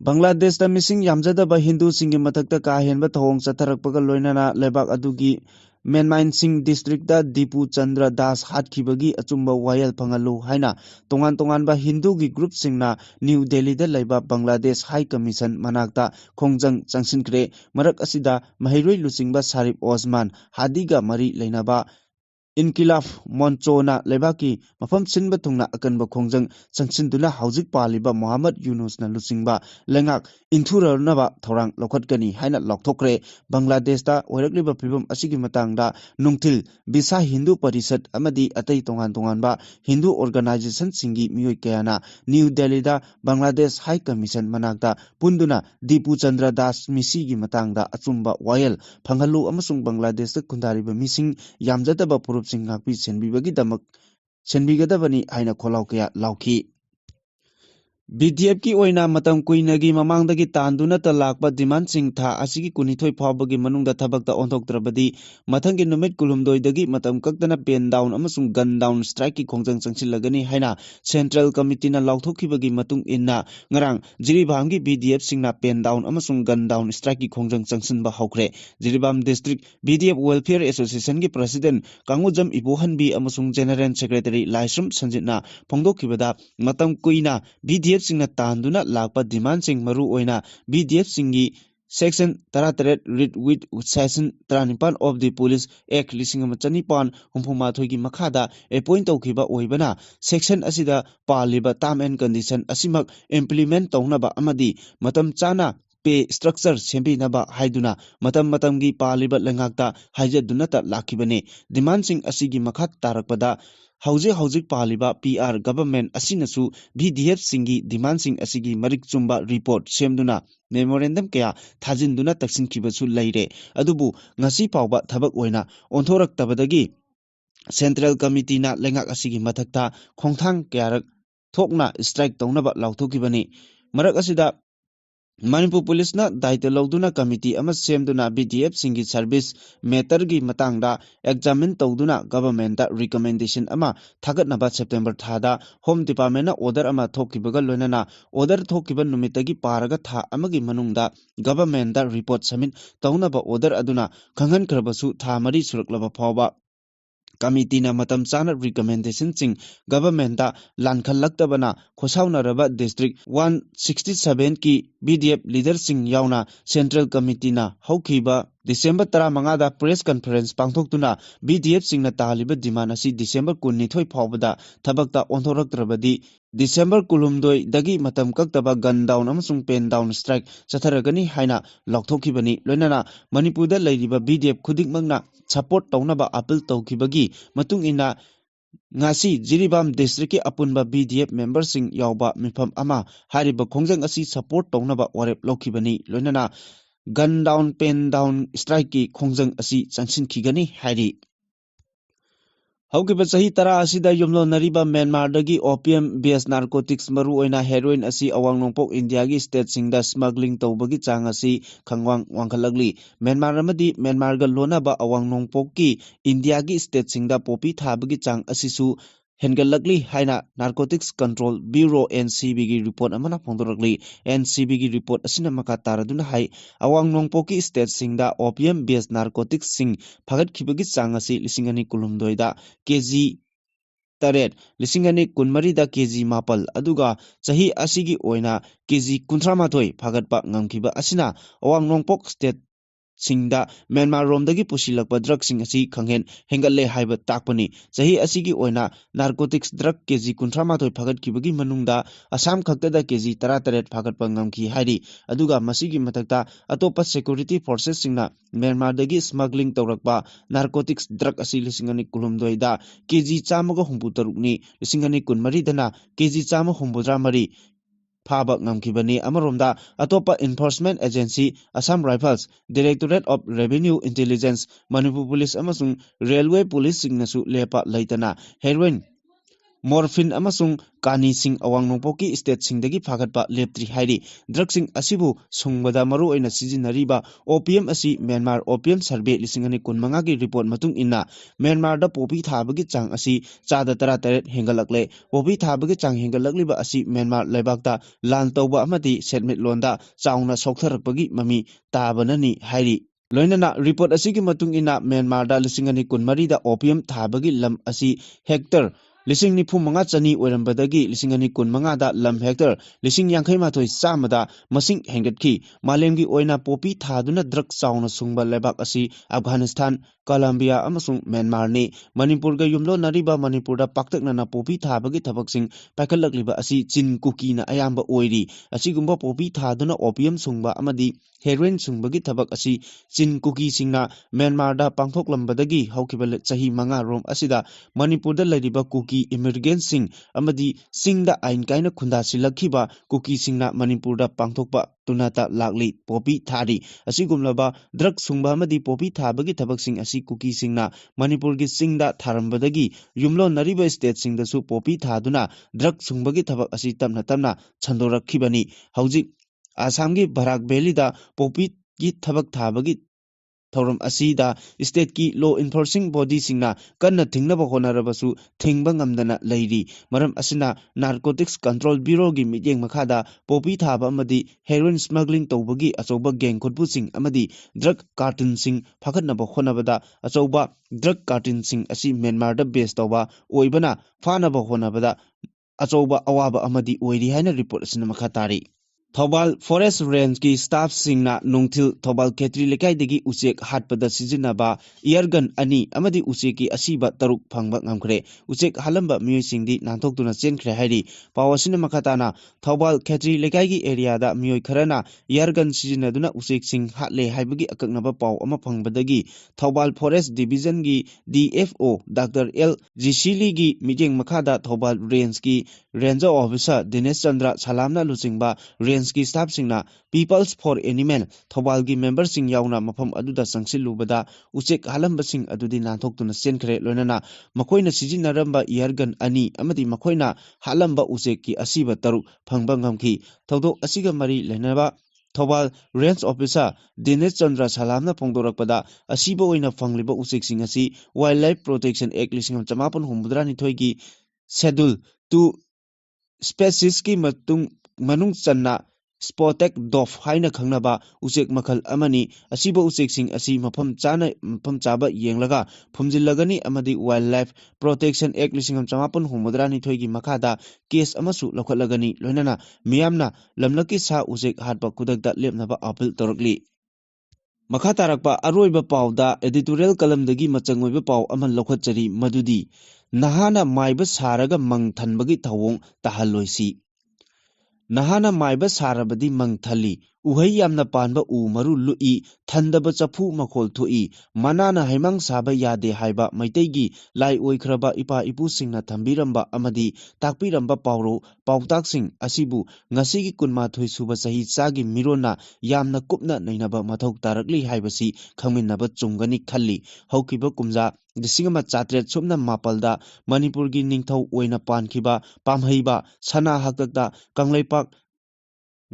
Bangladesh da missing yamjadaba Hindu singi matakta ka henba thong chatharakpaga loinana lebak adugi Menmain Singh District da Dipu Chandra Das hatkibagi achumba wayal phangalu haina tongan tongan ba Hindu gi group singna New Delhi da laiba Bangladesh High Commission manakta khongjang changsinkre marak asida mahairoi lucingba Sharif Osman Hadiga mari leinaba Inkilaf Monchona Lebaki Mafam Sinba Tungna Akanba Khongjang Changsinduna Haujik Paliba Muhammad Yunus na Lusingba Lengak Inthura Naba Thorang Lokhatkani Haina Lokthokre Bangladesh ta Oirakliba Pibam Asigi Matangda Nungthil Bisa Hindu Parishad Amadi Atai Tongan Tonganba Hindu Organization Singi Miyoi Kayana New Delhi da Bangladesh High Commission Manakta Punduna Dipu Chandra Das Misigi Matangda Achumba Wayal Phangalu Amasung Bangladesh ta Kundariba Mising Yamjataba Purup Singhapi Senbibagi Damak Senbigadabani Aina Kolau Kaya Lauki BDF ki oina matam kuinagi mamangdagi tanduna ta lakba demand sing tha asigi kunithoi phawbagi manungda thabakta onthoktrabadi mathangi numit kulumdoidagi matam kaktana pen down amasung gun down strike ki khongjang changsilagani haina central committee na lauthokhibagi matung inna ngarang Jiribamgi BDF singna pen down amasung gun down strike ki khongjang changsinba hawkre Jiribam district BDF welfare association ki president Kangujam Ibohanbi amasung general secretary Laisrum Sanjitna phongdokhibada matam kuina BDF Singna Tanduna Lakpa Demand Sing Maru Oina BDF Singi Section 38 read with Session 35 of the Police Act Lisingama Chanipan Humpumathogi Makhada appoint Okiba Oibana Section Asida Paliba Term and Condition Asimak implement Tonaba Amadi Matam Chana pay structure sembinaba haiduna matamgi paliba lengakta haijadunata lakibane demand sing asigi makhat tarakpada hauzik paliba PR government asinasu BDF singi demand sing asigi marik chumba report semduna memorandum kaya thajinduna taksin kibasu laire adubu ngasi pawba thabak oina ontorak tabadagi Central Committee na lengak asigi mathakta khongthang kyarak thokna strike taunaba lauthokibani marak asida Manipur Police na daita lauduna committee ama semduna BDF singi service matter gi matangda examine tauduna government da recommendation ama thagatnaba September thada Home Department na order ama thokibaga loinana order thokiba numitagi paraga tha amagi manungda government da report submit taunaba order aduna khangan kharbasu tha mari suraklaba phawba Committee na matam chana recommendation sing government da lankhalaktabana khosaunaraba district 167 ki BDF leader sing yauna Central Committee na haukiba December 15 da press conference pangthoktuna BDF sing na taliba demand asi December 12 phawbada thabakta onthoraktrabadi December 12 dagi matam kaktaba gun down amasung pen down strike chatharagani haina lokthokibani loinana Manipur da leiriba BDF khudikmangna support taunaba appeal tawkibagi matung ina ngasi Jiribam district ki apunba BDF members sing yawba mifam ama hariba khongjang asi support taunaba warep lokibani loinana gun down pen down strike ki khongjang asi changsin khigani hari Haukiba sahi tara asida yumlo nariba Myanmar dagi opium based narcotics maru oina heroin asi awang nongpok India gi state singda smuggling tawbagi chang asi khangwang wangkhalagli Myanmar amadi Myanmar ga lonaba awang nongpok ki India gi state singda popi thabagi chang asisu hengalagli haina Narcotics Control Bureau NCB gi report amana phongdorakli NCB gi report asina maka taraduna hai awang nongpok ki state singda opium based narcotics sing phagat khibagi chang asi lisingani kulumdoida kg taret lisingani kunmari da kg mapal aduga chahi asigi oina kg kuntramathoi phagatpa ngamkhiba asina awang nongpok state singda Myanmar romdagi pusilakpa drug sing asi khanghen hengalle haiba takpani chahi asigi oina narcotics drug kg kuntramathoi phagat kibagi manungda Assam khaktada kg 13 phagatpa ngamkhi hairi aduga masigi matakta atopa security forces singna Myanmar dagi smuggling tawrakpa narcotics drug asi lisingani kulumdoida kg 163 ni lisingani kunmari dana kg 163 Phaba ngamkibani amaromda atopa enforcement agency Assam Rifles Directorate of Revenue Intelligence Manipur Police amasung Railway Police singnasu lepa laitana heroin morphine amasung kani sing awang nongpoki state singdagi phagatpa leptri hairi drug sing asibu sungbada maru oina sijinariba opium asi Myanmar opium survey lisingani kunmanga gi report matung inna Myanmar da popi thabagi chang asi chada 13 hengalakle popi thabagi chang hengalakliba asi Myanmar lebakta lan tawba amati setmit londa chauna soktharakpagi mami tabanani hairi loinana report asigi matung ina Myanmar da lisingani kunmari da opium thabagi lam asi hector Lising ni manga chani oirambadagi lisingani kunmanga da lam hector lising yangkhai mathoi chamada masing hengatki malemgi oina popi thaduna drug chauna sungba lebak asi Afghanistan Colombia amasung Myanmar ni Manipur ga yumlo nariba Manipur da paktakna na popi thabagi thabaksing paikhalakliba asi chin kuki na ayamba oiri asigumba popi thaduna opium sungba amadi heroin sungbagi thabak asi chin kuki singna Myanmar da pangthoklambadagi haukibal chahi manga rom asida Manipur da lariba kuki immigrant sing amadi singda ain kaina khunda silakhiba kuki singna Manipur da pangthokpa tunata lakli popi thari asigumlaba drug sungba amadi popi thabagi thabak sing asi kuki singna Manipur gi singda tharambadagi yumlo nariba state singda su popi thaduna drug sungbagi thabak asi tamna tamna chandorakhibani haujik Assam gi Barak Valley da popi gi thabak thabagi thoram asida state ki law enforcing body singna kanna thingnaba honarabasu thingba ngamdana leiri maram asina Narcotics Control Bureau gi mityeng makhada popi thaba amadi heroin smuggling tawbagi achoba gang khotpu sing amadi drug carton sing phakatnaba honabada achoba drug carton sing asi Myanmar da base tawba oibana phanaba honabada achoba awaba amadi oiri haina report asina makhatari ꯊꯧꯕꯥꯜ forest ꯔꯦꯟꯖꯀꯤ ꯁ꯭ꯇꯥꯐꯁꯤꯡꯅ ꯅꯨꯡꯊꯤꯜ ꯊꯧꯕꯥꯜ ꯈꯦꯇ꯭ꯔꯤ ꯂꯩꯀꯥꯏꯗꯒꯤ ꯎꯆꯦꯛ ꯍꯥꯠꯄꯗ ꯁꯤꯖꯤꯟꯅꯕ ꯏꯌꯔꯒꯟ 2 ꯑꯃꯗꯤ ꯎꯆꯦꯛꯀꯤ ꯑꯁꯤꯕ 6 ꯐꯪꯕ ꯉꯝꯈ꯭ꯔꯦ꯫ ꯎꯆꯦꯛ ꯍꯥꯠꯂꯝꯕ ꯃꯤꯑꯣꯏꯁꯤꯡꯗꯤ ꯅꯥꯟꯊꯣꯛꯇꯨꯅ ꯆꯦꯟꯈ꯭ꯔꯦ ꯍꯥꯏꯔꯤ꯫ ꯄꯥꯎ ꯑꯁꯤꯅ ꯃꯈꯥ ꯇꯥꯅ ꯊꯧꯕꯥꯜ ꯈꯦꯇ꯭ꯔꯤ ꯂꯩꯀꯥꯏꯒꯤ ꯑꯦꯔꯤꯌꯥꯗ ꯃꯤꯑꯣꯏ ꯈꯔꯅ ꯏꯌꯔꯒꯟ ꯁꯤꯖꯤꯟꯅꯗꯨꯅ ꯎꯆꯦꯛꯁꯤꯡ ꯍꯥꯠꯂꯦ ꯍꯥꯏꯕꯒꯤ ꯑꯀꯛꯅꯕ ꯄꯥꯎ ꯑꯃ ꯐꯪꯕꯗꯒꯤ ꯊꯧꯕꯥꯜ ꯐꯣꯔꯦꯁꯠ ꯗꯤꯚꯤꯖꯟꯒꯤ ꯗꯤꯑꯦꯐꯑꯣ ꯗꯥꯛꯇꯔ ꯑꯦꯜ ꯖꯤꯁꯤꯂꯤꯒꯤ ꯃꯤꯠꯌꯦꯡ ꯃꯈꯥꯗ ꯊꯧꯕꯥꯜ ꯔꯦꯟꯖꯀꯤ ꯔꯦꯟꯖꯔ ꯑꯣꯐꯤꯁꯥꯔ ꯗꯤꯅꯦꯁ ꯆꯟꯗ꯭ꯔ ꯁꯂꯥꯝꯅ ꯂꯨꯆꯤꯡꯕ ꯔꯦꯟꯖꯀꯤ ꯁ꯭ꯇꯥꯐꯁꯤꯡꯅ ꯄꯤꯄꯜꯁ ꯐꯣꯔ ꯑꯦꯅꯤꯃꯦꯜ ꯊꯧꯕꯥꯜꯒꯤ ꯃꯦꯝꯕꯔꯁꯤꯡ ꯌꯥꯎꯅ ꯃꯐꯝ ꯑꯗꯨꯗ ꯆꯪꯁꯤꯜꯂꯨꯕꯗ ꯎꯆꯦꯛ ꯍꯥꯠꯂꯝꯕꯁꯤꯡ ꯑꯗꯨꯗꯤ ꯅꯥꯟꯊꯣꯛꯇꯨꯅ ꯆꯦꯟꯈ꯭ꯔꯦ, ꯂꯣꯏꯅꯅ ꯃꯈꯣꯏꯅ ꯁꯤꯖꯤꯟꯅꯔꯝꯕ ꯏꯌꯔꯒꯟ 2 ꯑꯃꯗꯤ ꯃꯈꯣꯏꯅ ꯍꯥꯠꯂꯝꯕ ꯎꯆꯦꯛꯀꯤ ꯑꯁꯤꯕ 6 ꯐꯪꯕ ꯉꯝꯈꯤ꯫ ꯊꯧꯗꯣꯛ ꯑꯁꯤꯒ ꯃꯔꯤ ꯂꯩꯅꯕ ꯊꯧꯕꯥꯜ ꯔꯦꯟꯖ ꯑꯣꯐꯤꯁꯥꯔ ꯗꯤꯅꯦꯁ ꯆꯟꯗ꯭ꯔ ꯁꯂꯥꯝꯅ ꯐꯣꯡꯗꯣꯔꯛꯄꯗ ꯑꯁꯤꯕ ꯑꯣꯏꯅ ꯐꯪꯂꯤꯕ ꯎꯆꯦꯛꯁꯤꯡ ꯑꯁꯤ ꯋꯥꯏꯜꯗ ꯂꯥꯏꯐ ꯄ꯭ꯔꯣꯇꯦꯛꯁꯟ ꯑꯦꯛ 1992ꯒꯤ ꯁꯦꯗꯨꯜ 2 ꯁ꯭ꯄꯦꯁꯤꯁꯀꯤ ꯃꯅꯨꯡ ꯆꯟꯅ ꯁ꯭ꯄꯣꯇꯦꯗ ꯗꯣꯚ ꯍꯥꯏꯅ ꯈꯪꯅꯕ ꯎꯆꯦꯛ ꯃꯈꯜ ꯑꯃꯅꯤ꯫ ꯑꯁꯤꯕ ꯎꯆꯦꯛꯁꯤꯡ ꯑꯁꯤ ꯃꯐꯝ ꯆꯥꯕ ꯌꯦꯡꯂꯒ ꯐꯨꯝꯖꯤꯜꯂꯒꯅꯤ ꯑꯃꯗꯤ ꯋꯥꯏꯜꯗ ꯂꯥꯏꯐ ꯄ꯭ꯔꯣꯇꯦꯛꯁꯟ ꯑꯦꯛ 1992ꯒꯤ ꯃꯈꯥꯗ ꯀꯦꯁ ꯑꯃꯁꯨ ꯂꯧꯈꯠꯂꯒꯅꯤ, ꯂꯣꯏꯅꯅ ꯃꯤꯌꯥꯝꯅ ꯂꯝꯂꯛꯀꯤ ꯁꯥ ꯎꯆꯦꯛ ꯍꯥꯠꯄ ꯈꯨꯗꯛꯇ ꯂꯦꯞꯅꯕ ꯑꯄꯤꯜ ꯇꯧꯔꯛꯂꯤ꯫ ꯃꯈꯥ ꯇꯥꯔꯛꯄ ꯑꯔꯣꯏꯕ ꯄꯥꯎꯗ ꯑꯦꯗꯤꯇꯣꯔꯤꯌꯦꯜ ꯀꯂꯝꯗꯒꯤ ꯃꯆꯪ ꯑꯣꯏꯕ ꯄꯥꯎ ꯑꯃ ꯂꯧꯈꯠꯆꯔꯤ ꯃꯗꯨꯗꯤ ꯅꯍꯥꯅ ꯃꯥꯏꯕ ꯁꯥꯔꯒ ꯃꯪ ꯊꯟꯕꯒꯤ ꯊꯧꯑꯣꯡ ꯇꯥꯍꯜꯂꯣꯏꯁꯤ꯫ ꯅꯍꯥꯅ ꯃꯥꯏꯕ ꯁꯥꯔꯕꯗꯤ ꯃꯪ ꯊꯜꯂꯤ, ꯎꯍꯩ ꯌꯥꯝꯅ ꯄꯥꯟꯕ ꯎ ꯃꯔꯨ ꯂꯨꯛꯏ, ꯊꯟꯗꯕ ꯆꯐꯨ ꯃꯈꯣꯜ ꯊꯣꯛꯏ, ꯃꯅꯥꯅ ꯍꯩꯃꯥꯡ ꯁꯥꯕ ꯌꯥꯗꯦ ꯍꯥꯏꯕ ꯃꯩꯇꯩꯒꯤ ꯂꯥꯏ ꯑꯣꯏꯈ꯭ꯔꯕ ꯏꯄꯥ ꯏꯄꯨꯁꯤꯡꯅ ꯊꯝꯕꯤꯔꯝꯕ ꯑꯃꯗꯤ ꯇꯥꯛꯄꯤꯔꯝꯕ ꯄꯥꯎꯇꯥꯛꯁꯤꯡ ꯑꯁꯤꯕꯨ ꯉꯁꯤꯒꯤ 12 ꯁꯨꯕ ꯆꯍꯤꯆꯥꯒꯤ ꯃꯤꯔꯣꯟꯅ ꯌꯥꯝꯅ ꯀꯨꯞꯅ ꯅꯩꯅꯕ ꯃꯊꯧ ꯇꯥꯔꯛꯂꯤ ꯍꯥꯏꯕꯁꯤ ꯈꯪꯃꯤꯟꯅꯕ ꯆꯨꯝꯒꯅꯤ ꯈꯜꯂꯤ꯫ ꯍꯧꯈꯤꯕ ꯀꯨꯝꯖꯥ 1707ꯗ ꯃꯅꯤꯄꯨꯔꯒꯤ ꯅꯤꯡꯊꯧ ꯑꯣꯏꯅ ꯄꯥꯟꯈꯤꯕ ꯄꯥꯝꯍꯩꯕ ꯁꯅꯥ ꯍꯥꯛꯇꯛꯇ ꯀꯪꯂꯩꯄꯥꯛ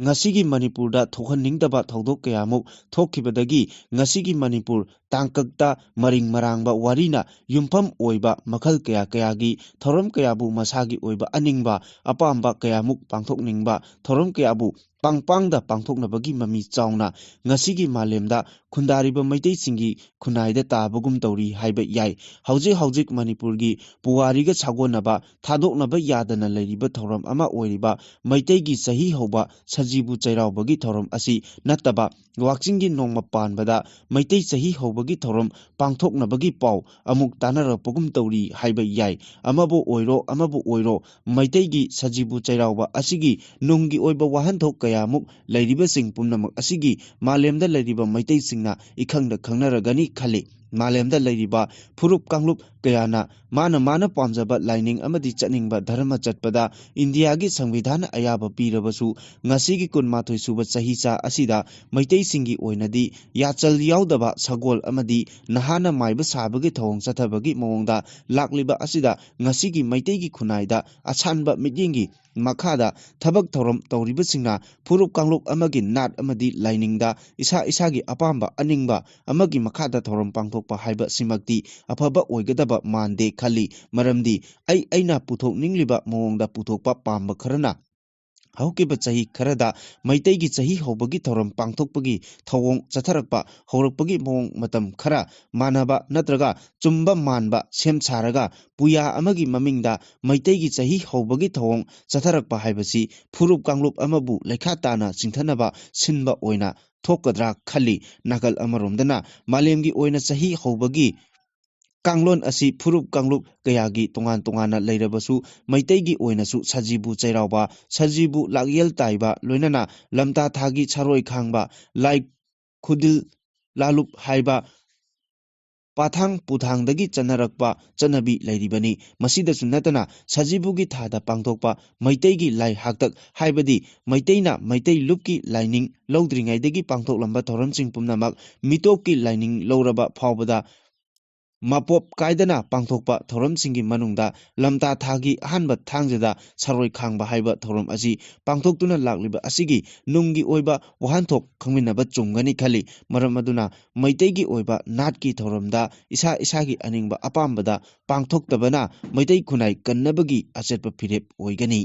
ꯉꯁꯤꯒꯤ ꯃꯅꯤꯄꯨꯔꯗ ꯊꯣꯛꯍꯟꯅꯤꯡꯗꯕ ꯊꯧꯗꯣꯛ ꯀꯌꯥꯃꯨꯛ ꯊꯣꯛꯈꯤꯕꯗꯒꯤ ꯉꯁꯤꯒꯤ ꯃꯅꯤꯄꯨꯔ ꯇꯥꯡꯀꯛꯇ ꯃꯔꯤꯡ ꯃꯔꯥꯡꯕ ꯋꯥꯔꯤꯅ ꯌꯨꯝꯐꯝ ꯑꯣꯏꯕ ꯃꯈꯜ ꯀꯌꯥꯒꯤ ꯊꯧꯔꯝ ꯀꯌꯥꯕꯨ ꯃꯁꯥꯒꯤ ꯑꯣꯏꯕ ꯑꯅꯤꯡꯕ ꯑꯄꯥꯝꯕ ꯀꯌꯥꯃꯨꯛ ꯄꯥꯡꯊꯣꯛꯅꯤꯡꯕ ꯊꯧꯔꯝ ꯀꯌꯥꯕꯨ ꯄꯥꯡꯄꯥꯡꯗ ꯄꯥꯡꯊꯣꯛꯅꯕꯒꯤ ꯃꯃꯤ ꯆꯥꯎꯅ ꯉꯁꯤꯒꯤ ꯃꯥꯂꯦꯝꯗ ꯈꯨꯟꯗꯥꯔꯤꯕ ꯃꯩꯇꯩꯁꯤꯡꯒꯤ ꯈꯨꯟꯅꯥꯏꯗ ꯇꯥꯕꯒꯨꯝ ꯇꯧꯔꯤ ꯍꯥꯏꯕ ꯌꯥꯏ꯫ ꯍꯧꯖꯤꯛ ꯃꯅꯤꯄꯨꯔꯒꯤ ꯄꯨꯋꯥꯔꯤꯒ ꯁꯥꯒꯣꯟꯅꯕ ꯊꯥꯗꯣꯛꯅꯕ ꯌꯥꯗꯅ ꯂꯩꯔꯤꯕ ꯊꯧꯔꯝ ꯑꯃ ꯑꯣꯏꯔꯤꯕ ꯃꯩꯇꯩꯒꯤ ꯆꯍꯤ ꯍꯧꯕ ꯁꯖꯤꯕꯨ ꯆꯩꯔꯥꯎꯕꯒꯤ ꯊꯧꯔꯝ ꯑꯁꯤ ꯅꯠꯇꯕ ꯋꯥꯛꯆꯤꯡꯒꯤ ꯅꯣꯡꯃ ꯄꯥꯟꯕꯗ ꯃꯩꯇꯩ ꯆꯍꯤ ꯍꯧꯕꯒꯤ ꯊꯧꯔꯝ ꯄꯥꯡꯊꯣꯛꯅꯕꯒꯤ ꯄꯥꯎ ꯑꯃꯨꯛ ꯇꯥꯅꯔꯛꯄꯒꯨꯝ ꯇꯧꯔꯤ ꯍꯥꯏꯕ ꯌꯥꯏ꯫ ꯑꯃꯕꯨ ꯑꯣꯏꯔꯣ ꯃꯩꯇꯩꯒꯤ ꯁꯖꯤꯕꯨ ꯆꯩꯔꯥꯎꯕ ꯑꯁꯤꯒꯤ ꯅꯨꯡꯒꯤ ꯑꯣꯏꯕ ꯋꯥꯍꯟꯊꯣꯛ ꯀꯌꯥꯃꯨꯛ ꯂꯩꯔꯤꯕꯁꯤꯡ ꯄꯨꯝꯅꯃꯛ ꯑꯁꯤꯒꯤ ꯃꯥꯂꯦꯝꯗ ꯂꯩꯔꯤꯕ ꯃꯩꯇꯩꯁꯤꯡꯅ ꯏꯈꯪꯗ ꯈꯪꯅꯔꯒꯅꯤ ꯈꯜꯂꯤ꯫ ꯃꯥꯂꯦꯝꯗ ꯂꯩꯔꯤꯕ ꯐꯨꯔꯨꯞ ꯀꯥꯡꯂꯨꯞ ꯀꯌꯥꯅ ꯃꯥꯅ ꯄꯥꯝꯖꯕ ꯂꯥꯏꯅꯤꯡ ꯑꯃꯗꯤ ꯆꯠꯅꯤꯡꯕ ꯙꯔꯃ ꯆꯠꯄꯗ ꯏꯟꯗꯤꯌꯥꯒꯤ ꯁꯪꯕꯤꯙꯥꯟꯅ ꯑꯌꯥꯕ ꯄꯤꯔꯕꯁꯨ ꯉꯁꯤꯒꯤ 12 ꯁꯨꯕ ꯆꯍꯤꯆꯥ ꯑꯁꯤꯗ ꯃꯩꯇꯩꯁꯤꯡꯒꯤ ꯑꯣꯏꯅꯗꯤ ꯌꯥꯆꯜ ꯌꯥꯎꯗꯕ ꯁꯒꯣꯜ ꯑꯃꯗꯤ ꯅꯍꯥꯅ ꯃꯥꯏꯕ ꯁꯥꯕꯒꯤ ꯊꯧꯑꯣꯡ ꯆꯠꯊꯕꯒꯤ ꯃꯑꯣꯡꯗ ꯂꯥꯛꯂꯤꯕ ꯑꯁꯤꯗ ꯉꯁꯤꯒꯤ ꯃꯩꯇꯩꯒꯤ ꯈꯨꯟꯅꯥꯏꯗ ꯑꯁꯥꯟꯕ ꯃꯤꯠꯌꯦꯡꯒꯤ ꯃꯈꯥꯗ ꯊꯕꯛ ꯊꯧꯔꯝ ꯇꯧꯔꯤꯕꯁꯤꯡꯅ ꯐꯨꯔꯨꯞ ꯀꯥꯡꯂꯨꯞ ꯑꯃꯒꯤ ꯅꯥꯠ ꯑꯃꯗꯤ ꯂꯥꯏꯅꯤꯡꯗ ꯏꯁꯥꯒꯤ ꯑꯄꯥꯝꯕ ꯑꯅꯤꯡꯕ ꯑꯃꯒꯤ ꯃꯈꯥꯗ ꯊꯧꯔꯝ ꯄꯥꯡꯊꯣꯛꯄ ꯍꯥꯏꯕꯁꯤꯃꯛꯇꯤ ꯑꯐꯕ ꯑꯣꯏꯒꯗꯕ ꯃꯥꯟꯗꯦ ꯈꯜꯂꯤ꯫ ꯃꯔꯝꯗꯤ ꯑꯩꯅ ꯄꯨꯊꯣꯛꯅꯤꯡꯂꯤꯕ ꯃꯑꯣꯡꯗ ꯄꯨꯊꯣꯛꯄ ꯄꯥꯝꯕ ꯈꯔꯅ ꯍꯧꯈꯤꯕ ꯆꯍꯤ ꯈꯔꯗ ꯃꯩꯇꯩꯒꯤ ꯆꯍꯤ ꯍꯧꯕꯒꯤ ꯊꯧꯔꯝ ꯄꯥꯡꯊꯣꯛꯄꯒꯤ ꯊꯧꯑꯣꯡ ꯆꯠꯊꯔꯛꯄ ꯍꯧꯔꯛꯄꯒꯤ ꯃꯑꯣꯡ ꯃꯇꯝ ꯈꯔ ꯃꯥꯟꯅꯕ ꯅꯠꯇ꯭ꯔꯒ ꯆꯨꯝꯕ ꯃꯥꯟꯕ ꯁꯦꯝ ꯁꯥꯔꯒ ꯄꯨꯌꯥ ꯑꯃꯒꯤ ꯃꯃꯤꯡꯗ ꯃꯩꯇꯩꯒꯤ ꯆꯍꯤ ꯍꯧꯕꯒꯤ ꯊꯧꯑꯣꯡ ꯆꯠꯊꯔꯛꯄ ꯍꯥꯏꯕꯁꯤ ꯐꯨꯔꯨꯞ ꯀꯥꯡꯂꯨꯞ ꯑꯃꯕꯨ ꯂꯩꯈꯥ ꯇꯥꯅ ꯆꯤꯡꯊꯅꯕ ꯁꯤꯟꯕ ꯑꯣꯏꯅ ꯊꯣꯛꯀꯗ꯭ꯔꯥ ꯈꯜꯂꯤ꯫ ꯅꯥꯀꯜ ꯑꯃꯔꯣꯝꯗꯅ ꯃꯥꯂꯦꯝꯒꯤ ꯑꯣꯏꯅ ꯆꯍꯤ ꯍꯧꯕꯒꯤ ꯀꯥꯡꯂꯣꯟ ꯑꯁꯤ ꯐꯨꯔꯨꯞ ꯀꯥꯡꯂꯨꯞ ꯀꯌꯥꯒꯤ ꯇꯣꯉꯥꯟꯅ ꯂꯩꯔꯕꯁꯨ ꯃꯩꯇꯩꯒꯤ ꯑꯣꯏꯅꯁꯨ ꯁꯖꯤꯕꯨ ꯆꯩꯔꯥꯎꯕ, ꯁꯖꯤꯕꯨ ꯂꯥꯛꯌꯦꯜ ꯇꯥꯏꯕ, ꯂꯣꯏꯅꯅ ꯂꯝꯇꯥ ꯊꯥꯒꯤ ꯁꯔꯣꯏ ꯈꯥꯡꯕ, ꯂꯥꯏ ꯈꯨꯗꯤꯜ ꯂꯥꯂꯨꯞ ꯍꯥꯏꯕ ꯄꯥꯊꯥꯡ ꯄꯨꯊꯥꯡꯗꯒꯤ ꯆꯠꯅꯔꯛꯄ ꯆꯠꯅꯕꯤ ꯂꯩꯔꯤꯕꯅꯤ꯫ ꯃꯁꯤꯗꯁꯨ ꯅꯠꯇꯅ ꯁꯖꯤꯕꯨꯒꯤ ꯊꯥꯗ ꯄꯥꯡꯊꯣꯛꯄ ꯃꯩꯇꯩꯒꯤ ꯂꯥꯏ ꯍꯥꯛꯇꯛ ꯍꯥꯏꯕꯗꯤ ꯃꯩꯇꯩꯅ ꯃꯩꯇꯩ ꯂꯨꯞꯀꯤ ꯂꯥꯏꯅꯤꯡ ꯂꯧꯗ꯭ꯔꯤꯉꯩꯗꯒꯤ ꯄꯥꯡꯊꯣꯛꯂꯝꯕ ꯊꯧꯔꯝꯁꯤꯡ ꯄꯨꯝꯅꯃꯛ ꯃꯤꯇꯣꯞꯀꯤ ꯂꯥꯏꯅꯤꯡ ꯂꯧꯔꯕ ꯐꯥꯎꯕꯗ ꯃꯄꯣꯞ ꯀꯥꯏꯗꯅ ꯄꯥꯡꯊꯣꯛꯄ ꯊꯧꯔꯝꯁꯤꯡꯒꯤ ꯃꯅꯨꯡꯗ ꯂꯝꯇꯥ ꯊꯥꯒꯤ ꯑꯍꯥꯟꯕ ꯊꯥꯡꯖꯗ ꯁꯔꯣꯏ ꯈꯥꯡꯕ ꯍꯥꯏꯕ ꯊꯧꯔꯝ ꯑꯁꯤ ꯄꯥꯡꯊꯣꯛꯇꯨꯅ ꯂꯥꯛꯂꯤꯕ ꯑꯁꯤꯒꯤ ꯅꯨꯡꯒꯤ ꯑꯣꯏꯕ ꯋꯥꯍꯟꯊꯣꯛ ꯈꯪꯃꯤꯟꯅꯕ ꯆꯨꯝꯒꯅꯤ ꯈꯜꯂꯤ꯫ ꯃꯔꯝ ꯑꯗꯨꯅ ꯃꯩꯇꯩꯒꯤ ꯑꯣꯏꯕ ꯅꯥꯠꯀꯤ ꯊꯧꯔꯝꯗ ꯏꯁꯥꯒꯤ ꯑꯅꯤꯡꯕ ꯑꯄꯥꯝꯕꯗ ꯄꯥꯡꯊꯣꯛꯇꯕꯅ ꯃꯩꯇꯩ ꯈꯨꯟꯅꯥꯏ ꯀꯟꯅꯕꯒꯤ ꯑꯆꯦꯠꯄ ꯐꯤꯔꯦꯞ ꯑꯣꯏꯒꯅꯤ꯫